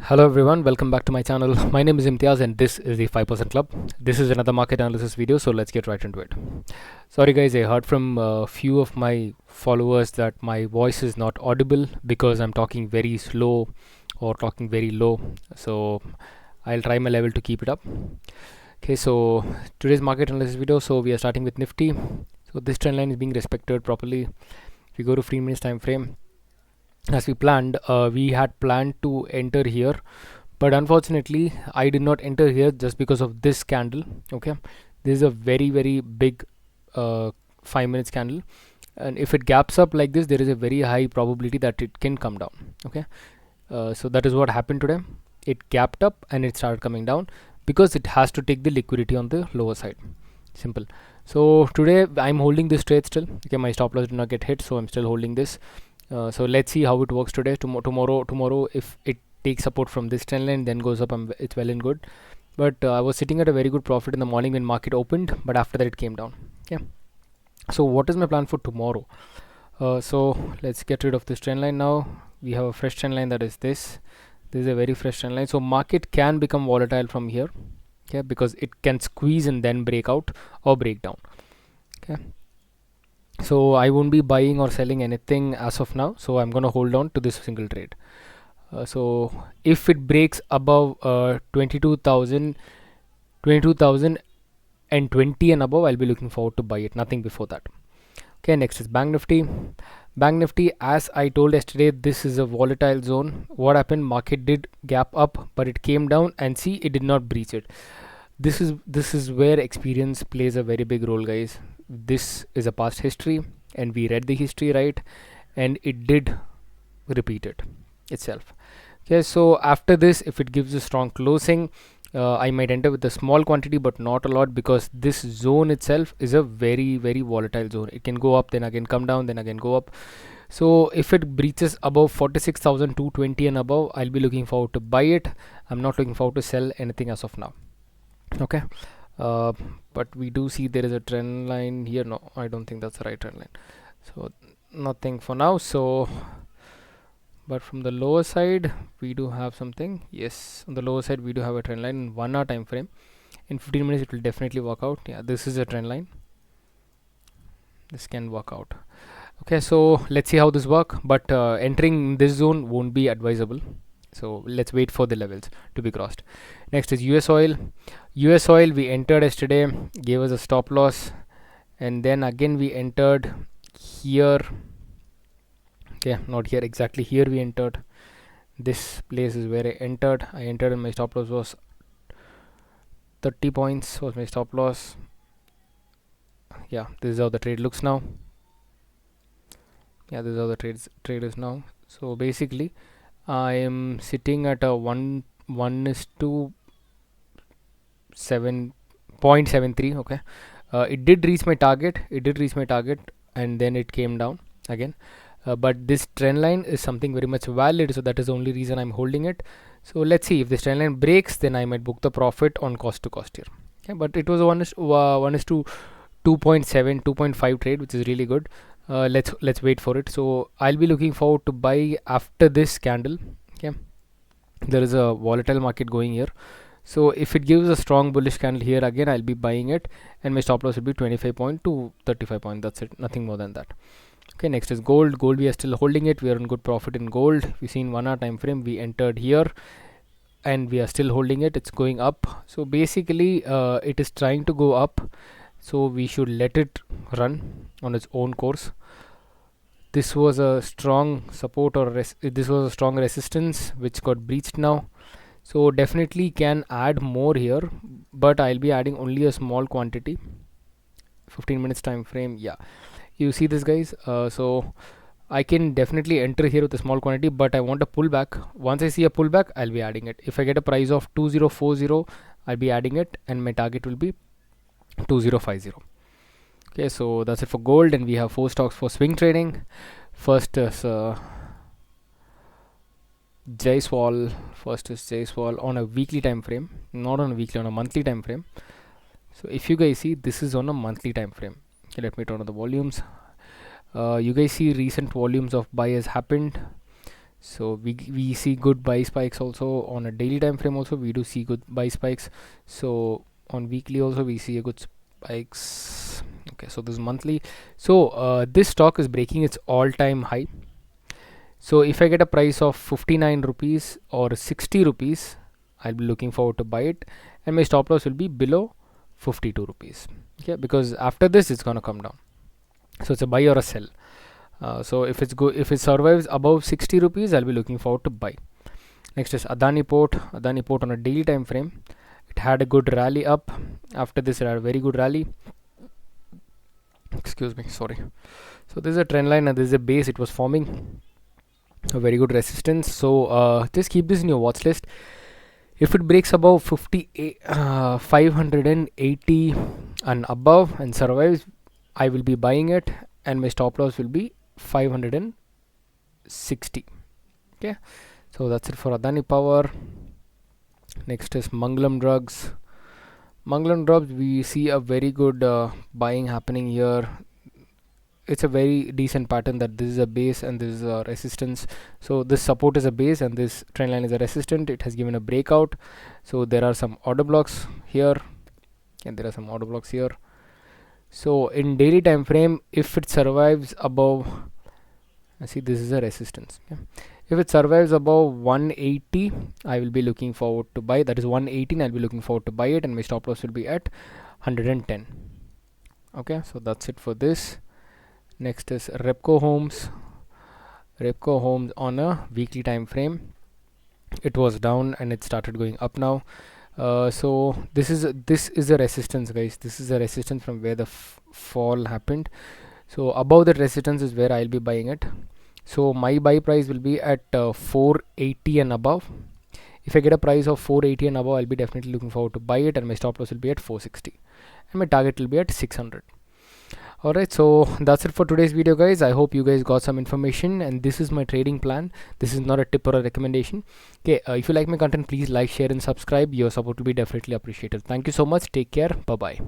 Hello everyone, welcome back to my channel. My name is Imtiaz and this is the 5% Club. This is another market analysis video, so let's get right into it. Sorry guys, I heard from a few of my followers that my voice is not audible because I'm talking very slow or talking very low. So I'll try my level to keep it up. Okay, so today's market analysis video, so we are starting with Nifty. So this trend line is being respected properly. If we go to 3 minutes time frame, as we planned, we had planned to enter here, but unfortunately I did not enter here just because of this candle. Okay, this is a very big 5 minutes candle, and if it gaps up like this, there is a very high probability that it can come down. Okay, so that is what happened today. It gapped up and it started coming down because it has to take the liquidity on the lower side. Simple. So today I'm holding this trade still. Okay, my stop loss did not get hit, so I'm still holding this. So let's see how it works today. Tomorrow, if it takes support from this trend line, then goes up, it's well and good. But I was sitting at a very good profit in the morning when market opened, but after that it came down. Okay. So what is my plan for tomorrow? So let's get rid of this trend line now. We have a fresh trend line, that is this. This is a very fresh trend line. So market can become volatile from here. Okay, because it can squeeze and then break out or break down. Okay. So I won't be buying or selling anything as of now, so I'm gonna hold on to this single trade. So if it breaks above 22,000 and 20 and above, I'll be looking forward to buy it, nothing before that. Okay, next is Bank Nifty. Bank Nifty, as I told yesterday, this is a volatile zone. What happened? Market did gap up, but it came down, and see, it did not breach it. This is where experience plays a very big role, guys. This is a past history, and we read the history right, and it did repeat it itself. Okay, so after this, if it gives a strong closing, I might enter with a small quantity but not a lot, because this zone itself is a very volatile zone. It can go up, then again come down, then again go up. So if it breaches above 46,220 and above, I'll be looking forward to buy it. I'm not looking forward to sell anything as of now. Okay, but we do see there is a trend line here. No, I don't think that's the right trend line, so nothing for now. So but from the lower side we do have something. Yes, on the lower side we do have a trend line in 1 hour time frame. In 15 minutes it will definitely work out. Yeah, this is a trend line, this can work out. Okay, so let's see how this work, but entering this zone won't be advisable, so let's wait for the levels to be crossed. Next is US oil. US oil, we entered yesterday, gave us a stop loss, and then again we entered here. Okay, not here exactly, here we entered. This place is where I entered and my stop loss was 30 points was my stop loss. Yeah, this is how the trade looks now. Yeah, this is how the trade is now. So basically I am sitting at a 1:7.73. Okay, it did reach my target, and then it came down again. But this trend line is something very much valid, so that is the only reason I'm holding it. So let's see, if this trend line breaks, then I might book the profit on cost to cost here. Okay, but it was 1:2.7, 2.5 trade, which is really good. Let's wait for it. So I'll be looking forward to buy after this candle. Okay, there is a volatile market going here, so if it gives a strong bullish candle here again, I'll be buying it, and my stop loss will be 25 point to 35 point. That's it, nothing more than that. Okay, next is gold. Gold, we are still holding it, we are in good profit in gold. We see in 1 hour time frame we entered here and we are still holding it. It's going up, so basically it is trying to go up, so we should let it run on its own course. This was a strong support, or this was a strong resistance which got breached now, so definitely can add more here, but I'll be adding only a small quantity. 15 minutes time frame, yeah, you see this, guys. So I can definitely enter here with a small quantity, but I want a pullback. Once I see a pullback, I'll be adding it. If I get a price of 2040, I'll be adding it, and my target will be 2050. Okay, so that's it for gold, and we have 4 stocks for swing trading. First is Jaiswal. On a weekly time frame, not on a weekly, on a monthly time frame. So if you guys see, this is on a monthly time frame. Okay, let me turn on the volumes. You guys see recent volumes of buy has happened. So we see good buy spikes also on a daily time frame. Also we do see good buy spikes. So on weekly also we see a good spikes. Okay, so this is monthly. So this stock is breaking its all-time high. So if I get a price of 59 rupees or 60 rupees, I'll be looking forward to buy it, and my stop loss will be below 52 rupees. Okay, because after this it's gonna come down. So it's a buy or a sell. So if it survives above 60 rupees, I'll be looking forward to buy. Next is Adani Port. Adani Port on a daily time frame, it had a good rally up. After this, it had a very good rally. Excuse me, sorry. So this is a trend line and this is a base. It was forming a very good resistance. So just keep this in your watch list. If it breaks above 580 and above and survives, I will be buying it, and my stop loss will be 560. Okay, so that's it for Adani Power. Next is Mangalam Drugs. Mangalam Drugs, we see a very good buying happening here. It's a very decent pattern that this is a base and this is a resistance. So this support is a base and this trend line is a resistant. It has given a breakout. So there are some order blocks here and there are some order blocks here. So in daily time frame, if it survives above, I see this is a resistance. Okay. If it survives above 180, I will be looking forward to buy. That is 118. I'll be looking forward to buy it, and my stop loss will be at 110. Okay, so that's it for this. Next is Repco Homes. Repco Homes on a weekly time frame, it was down and it started going up now. So this is a resistance, guys. This is a resistance from where the fall happened. So above that resistance is where I'll be buying it. So my buy price will be at 480 and above. If I get a price of 480 and above, I'll be definitely looking forward to buy it, and my stop loss will be at 460 and my target will be at 600. Alright, so that's it for today's video, guys. I hope you guys got some information, and this is my trading plan. This is not a tip or a recommendation. Okay, if you like my content, please like, share and subscribe. Your support will be definitely appreciated. Thank you so much. Take care. Bye bye.